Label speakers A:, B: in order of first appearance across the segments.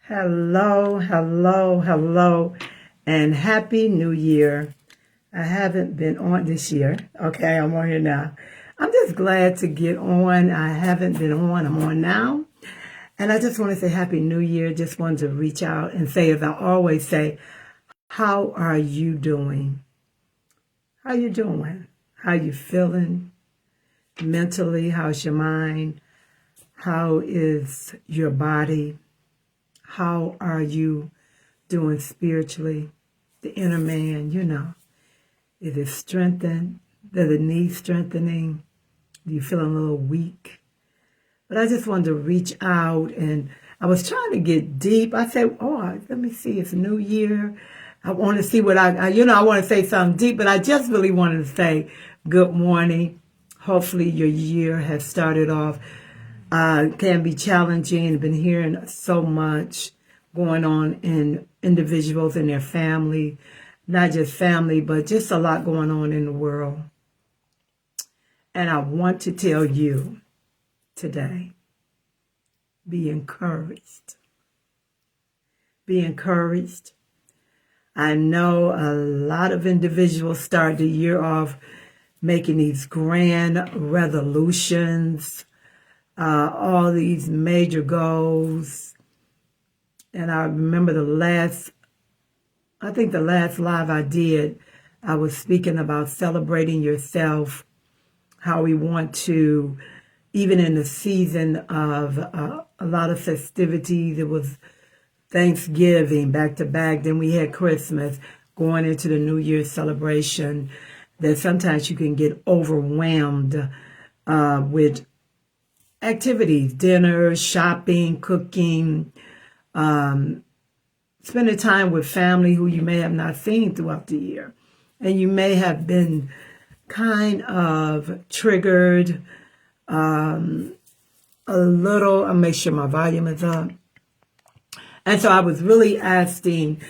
A: Hello, hello, hello, and Happy New Year. I haven't been on this year. Okay, I'm on here now. I'm just glad to get on. I haven't been on. I'm on now. And I just want to say Happy New Year. Just wanted to reach out and say, as I always say, how are you doing? How you doing? How you feeling mentally? How's your mind? How is your body? How are you doing spiritually? The inner man, is it strengthened? Does it need strengthening? Do you feel a little weak? But I just wanted to reach out, and I was trying to get deep. I said, let me see, it's New Year. I want to see what I want to say something deep, but I just really wanted to say good morning. Hopefully your year has started off. Can be challenging. I've been hearing so much going on in individuals and their family, not just family, but just a lot going on in the world. And I want to tell you today, be encouraged. Be encouraged. I know a lot of individuals start the year off making these grand resolutions, all these major goals. And I remember the last live I did, I was speaking about celebrating yourself, how we want to, even in the season of a lot of festivities, it was Thanksgiving back to back, then we had Christmas, going into the New Year's celebration, that sometimes you can get overwhelmed with activities, dinner, shopping, cooking, spending time with family who you may have not seen throughout the year. And you may have been kind of triggered a little. I'll make sure my volume is up. And so I was really asking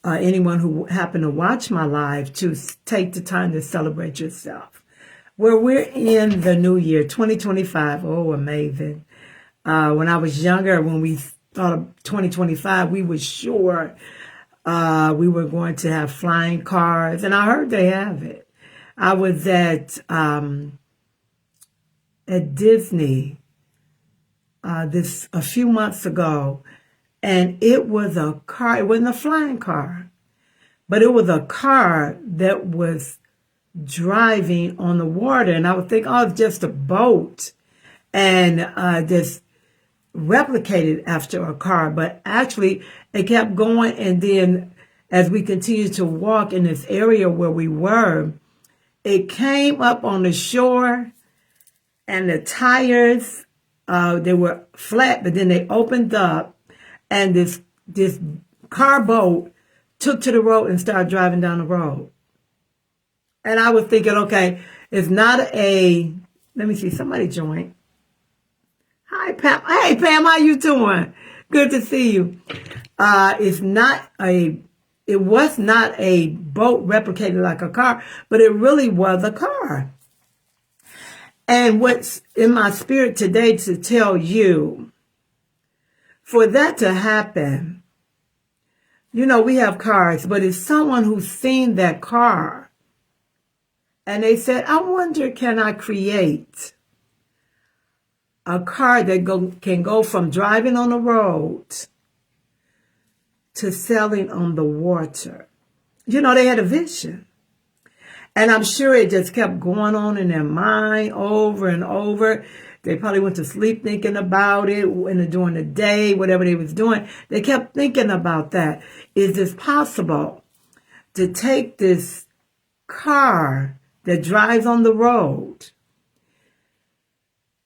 A: anyone who happened to watch my live to take the time to celebrate yourself. Well, we're in the new year, 2025. Oh, amazing. When I was younger, when we thought of 2025, we were sure we were going to have flying cars. And I heard they have it. I was at Disney a few months ago, and it was a car. It wasn't a flying car, but it was a car that was driving on the water. And I would think, oh, it's just a boat, and just replicated after a car. But actually, it kept going. And then as we continued to walk in this area where we were, it came up on the shore, and the tires, they were flat, but then they opened up, and this car boat took to the road and started driving down the road. And I was thinking, okay, it's not let me see, somebody joined. Hi, Pam. Hey, Pam, how you doing? Good to see you. It was not a boat replicated like a car, but it really was a car. And what's in my spirit today to tell you, for that to happen, we have cars, but it's someone who's seen that car and they said, I wonder, can I create a car that can go from driving on the road to sailing on the water? They had a vision. And I'm sure it just kept going on in their mind over and over. They probably went to sleep thinking about it during the day, whatever they was doing. They kept thinking about that. Is this possible to take this car that drives on the road,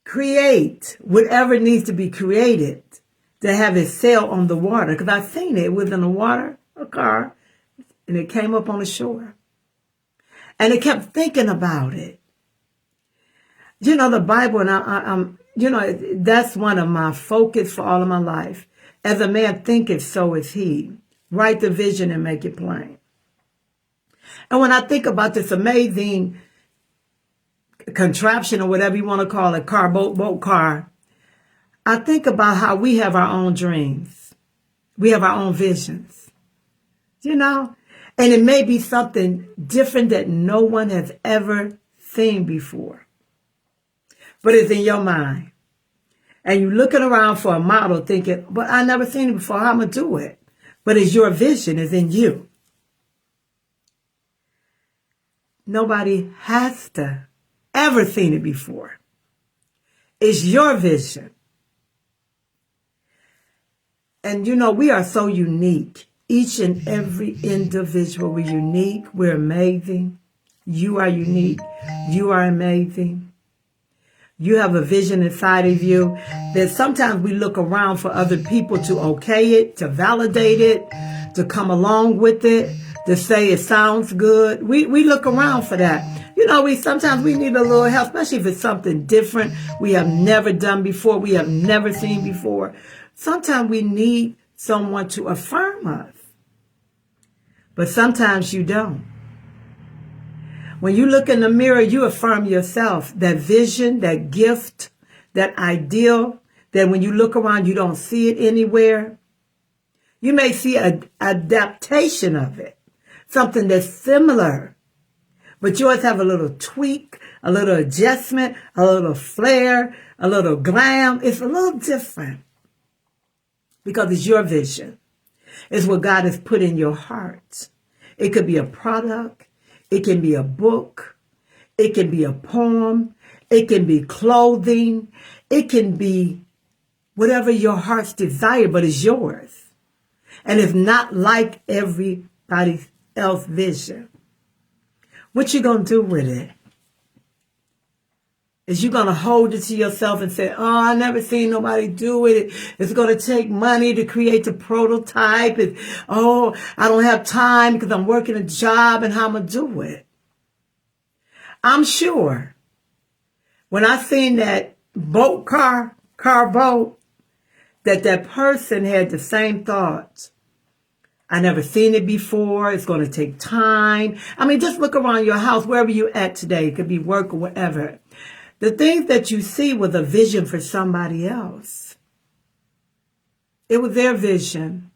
A: create whatever needs to be created to have it sail on the water? Because I've seen it. It was in the water, a car, and it came up on the shore. And it kept thinking about it. The Bible, and I'm that's one of my focus for all of my life. As a man thinketh, so is he. Write the vision and make it plain. And when I think about this amazing contraption, or whatever you want to call it, boat car, I think about how we have our own dreams. We have our own visions, you know, and it may be something different that no one has ever seen before, but it's in your mind. And you're looking around for a model thinking, but I never seen it before. How am I going to do it? But it's your vision, is in you. Nobody has to ever seen it before. It's your vision. And you know, we are so unique. Each and every individual, we're unique. We're amazing. You are unique. You are amazing. You have a vision inside of you that sometimes we look around for other people to okay it, to validate it, to come along with it, to say it sounds good. We look around for that. You know, sometimes we need a little help, especially if it's something different we have never done before, we have never seen before. Sometimes we need someone to affirm us. But sometimes you don't. When you look in the mirror, you affirm yourself, that vision, that gift, that ideal, that when you look around, you don't see it anywhere. You may see an adaptation of it, something that's similar, but you always have a little tweak, a little adjustment, a little flair, a little glam. It's a little different because it's your vision. It's what God has put in your heart. It could be a product. It can be a book. It can be a poem. It can be clothing. It can be whatever your heart's desire, but it's yours. And it's not like everybody else's vision. What you going to do with it? Is you going to hold it to yourself and say, oh, I never seen nobody do it. It's going to take money to create the prototype. Oh, I don't have time because I'm working a job and how I'm going to do it. I'm sure when I seen that car boat, that person had the same thoughts. I never seen it before. It's going to take time. I mean, just look around your house, wherever you're at today. It could be work or whatever. The things that you see was a vision for somebody else. It was their vision.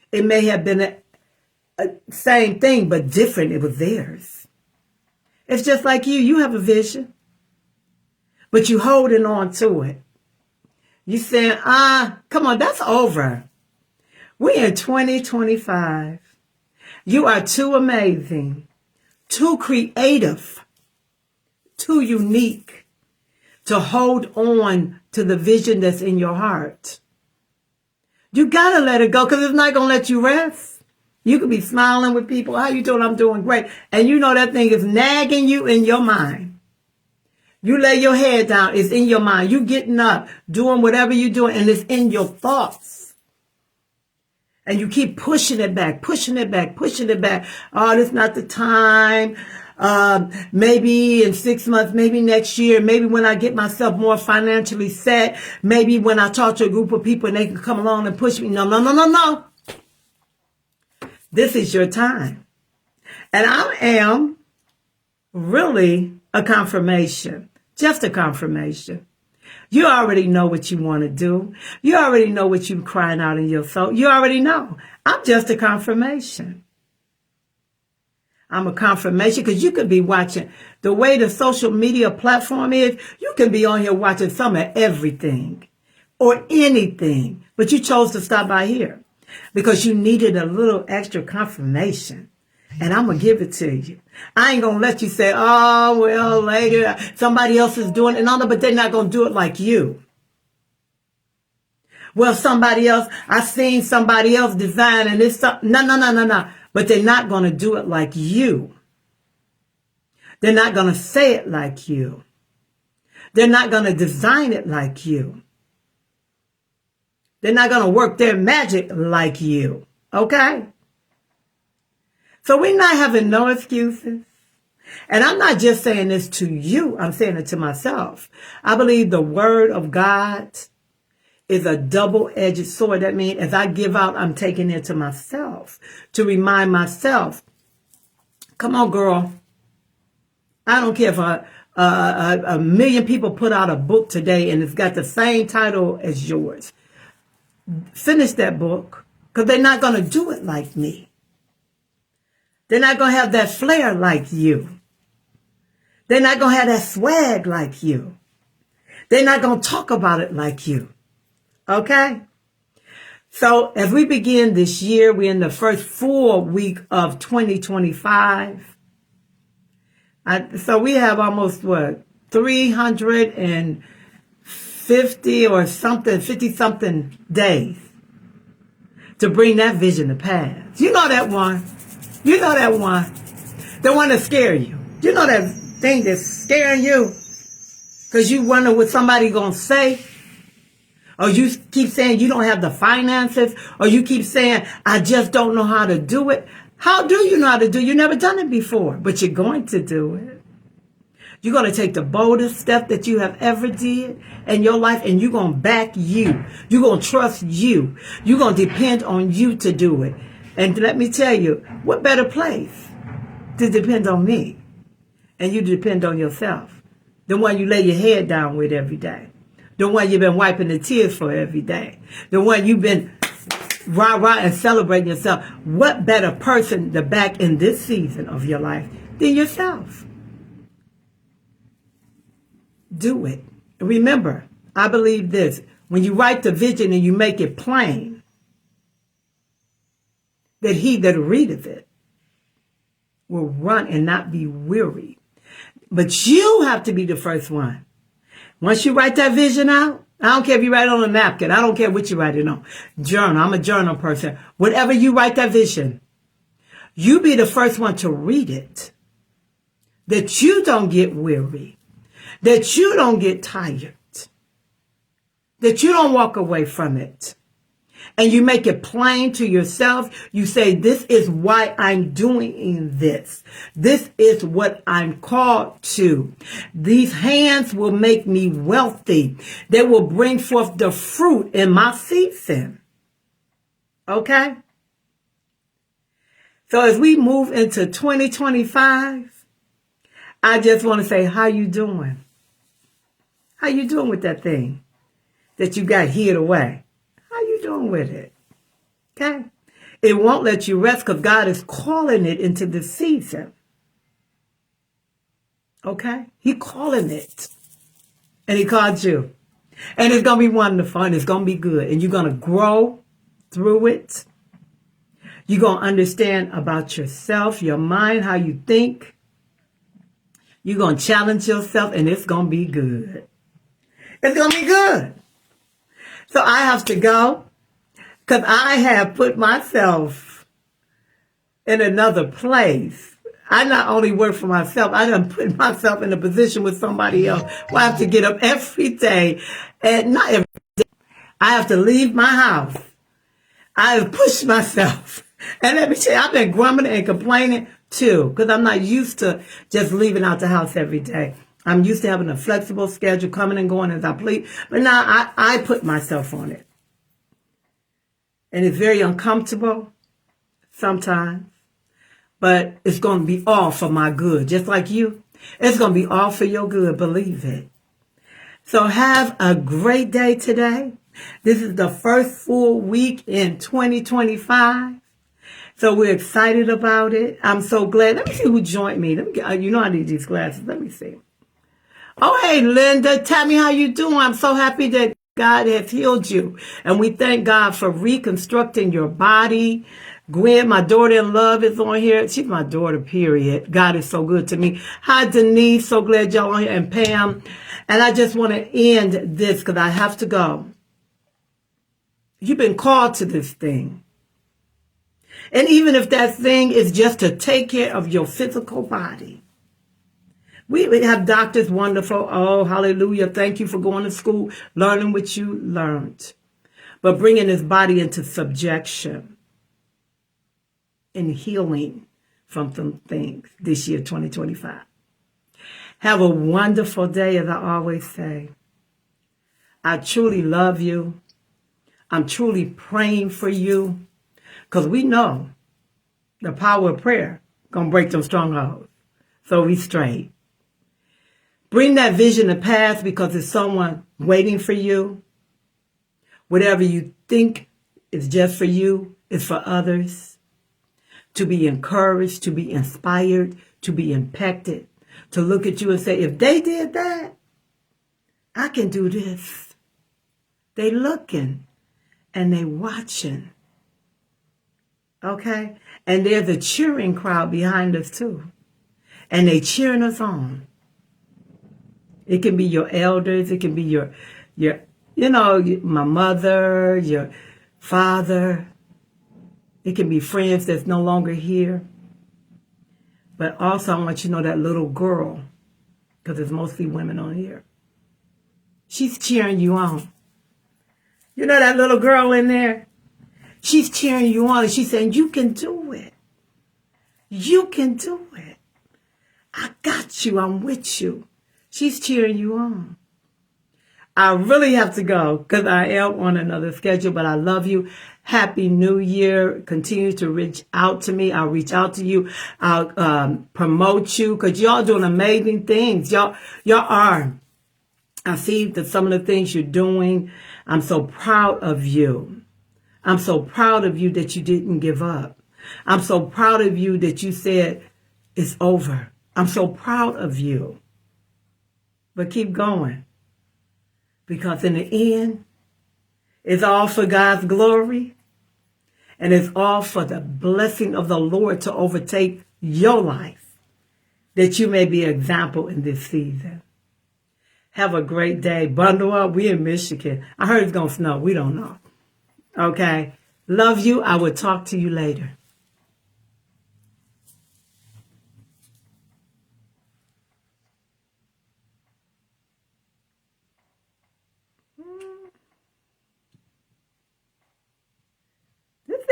A: It may have been a same thing, but different. It was theirs. It's just like you. You have a vision, but you holding on to it. You saying, come on, that's over. We're in 2025. You are too amazing, too creative, too unique to hold on to the vision that's in your heart. You got to let it go because it's not going to let you rest. You could be smiling with people. How you doing? I'm doing great. And you know that thing is nagging you in your mind. You lay your head down. It's in your mind. You getting up, doing whatever you're doing, and it's in your thoughts. And you keep pushing it back, pushing it back, pushing it back. Oh, this is not the time. Maybe in 6 months, maybe next year, maybe when I get myself more financially set, maybe when I talk to a group of people and they can come along and push me. No, no, no, no, no. This is your time. And I am really a confirmation, just a confirmation. You already know what you want to do. You already know what you're crying out in your soul. You already know. I'm just a confirmation. I'm a confirmation because you could be watching. The way the social media platform is, you can be on here watching some of everything or anything. But you chose to stop by here because you needed a little extra confirmation. And I'm going to give it to you. I ain't going to let you say, oh, well, later somebody else is doing it. No, but they're not going to do it like you. Well, somebody else, I seen somebody else design and it's no. But they're not going to do it like you. They're not going to say it like you. They're not going to design it like you. They're not going to work their magic like you. Okay? So we're not having no excuses. And I'm not just saying this to you. I'm saying it to myself. I believe the word of God is a double-edged sword. That means as I give out, I'm taking it to myself to remind myself, come on, girl. I don't care if A million people put out a book today and it's got the same title as yours. Finish that book, because they're not going to do it like me. They're not going to have that flair like you. They're not going to have that swag like you. They're not going to talk about it like you. Okay? So as we begin this year, we're in the first full week of 2025. So we have almost, 350 or something, 50 something days to bring that vision to pass. You know that one. You know that one. The one that scare you. You know that thing that's scaring you because you wonder what somebody going to say. Or you keep saying you don't have the finances. Or you keep saying, I just don't know how to do it. How do you know how to do it? You've never done it before, but you're going to do it. You're going to take the boldest step that you have ever did in your life, and you're going to back you. You're going to trust you. You're going to depend on you to do it. And let me tell you, what better place to depend on me and you depend on yourself? The one you lay your head down with every day. The one you've been wiping the tears for every day. The one you've been rah-rah and celebrating yourself. What better person to back in this season of your life than yourself? Do it. Remember, I believe this. When you write the vision and you make it plain, that he that readeth it will run and not be weary. But you have to be the first one. Once you write that vision out, I don't care if you write it on a napkin. I don't care what you write it on. Journal. I'm a journal person. Whatever you write that vision, you be the first one to read it. That you don't get weary. That you don't get tired. That you don't walk away from it. And you make it plain to yourself. You say, this is why I'm doing this. This is what I'm called to. These hands will make me wealthy. They will bring forth the fruit in my season. Okay? So as we move into 2025, I just want to say, how you doing? How you doing with that thing that you got hid away? How you doing with it? Okay? It won't let you rest because God is calling it into the season. Okay? He calling it. And he called you. And it's going to be wonderful and it's going to be good. And you're going to grow through it. You're going to understand about yourself, your mind, how you think. You're going to challenge yourself and it's going to be good. It's going to be good. So I have to go because I have put myself in another place. I not only work for myself, I done put myself in a position with somebody else where I have to get up every day. And not every day. I have to leave my house. I have pushed myself. And let me tell you, I've been grumbling and complaining too because I'm not used to just leaving out the house every day. I'm used to having a flexible schedule, coming and going as I please. But now I put myself on it. And it's very uncomfortable sometimes. But it's going to be all for my good. Just like you. It's going to be all for your good. Believe it. So have a great day today. This is the first full week in 2025. So we're excited about it. I'm so glad. Let me see who joined me. You know I need these glasses. Let me see. Oh, hey, Linda, tell me how you doing. I'm so happy that God has healed you. And we thank God for reconstructing your body. Gwen, my daughter in love, is on here. She's my daughter, period. God is so good to me. Hi, Denise. So glad y'all on here. And Pam. And I just want to end this because I have to go. You've been called to this thing. And even if that thing is just to take care of your physical body. We have doctors, wonderful. Oh, hallelujah. Thank you for going to school, learning what you learned. But bringing this body into subjection and healing from some things this year, 2025. Have a wonderful day, as I always say. I truly love you. I'm truly praying for you because we know the power of prayer going to break them strongholds. So we straight. Bring that vision to pass because there's someone waiting for you. Whatever you think is just for you is for others. To be encouraged, to be inspired, to be impacted, to look at you and say, if they did that, I can do this. They looking and they watching. Okay? And there's a cheering crowd behind us too. And they cheering us on. It can be your elders. It can be your my mother, your father. It can be friends that's no longer here. But also, I want you to know that little girl, because it's mostly women on here. She's cheering you on. You know that little girl in there? She's cheering you on. And she's saying, you can do it. You can do it. I got you. I'm with you. She's cheering you on. I really have to go because I am on another schedule, but I love you. Happy New Year. Continue to reach out to me. I'll reach out to you. I'll promote you because y'all doing amazing things. Y'all are. I see that some of the things you're doing. I'm so proud of you. I'm so proud of you that you didn't give up. I'm so proud of you that you said it's over. I'm so proud of you. But keep going. Because in the end, it's all for God's glory. And it's all for the blessing of the Lord to overtake your life. That you may be an example in this season. Have a great day. Bundle up. We in Michigan. I heard it's going to snow. We don't know. Okay. Love you. I will talk to you later.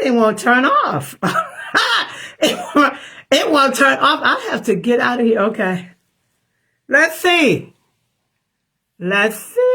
A: It won't turn off. it won't turn off. I have to get out of here. Okay. Let's see. Let's see.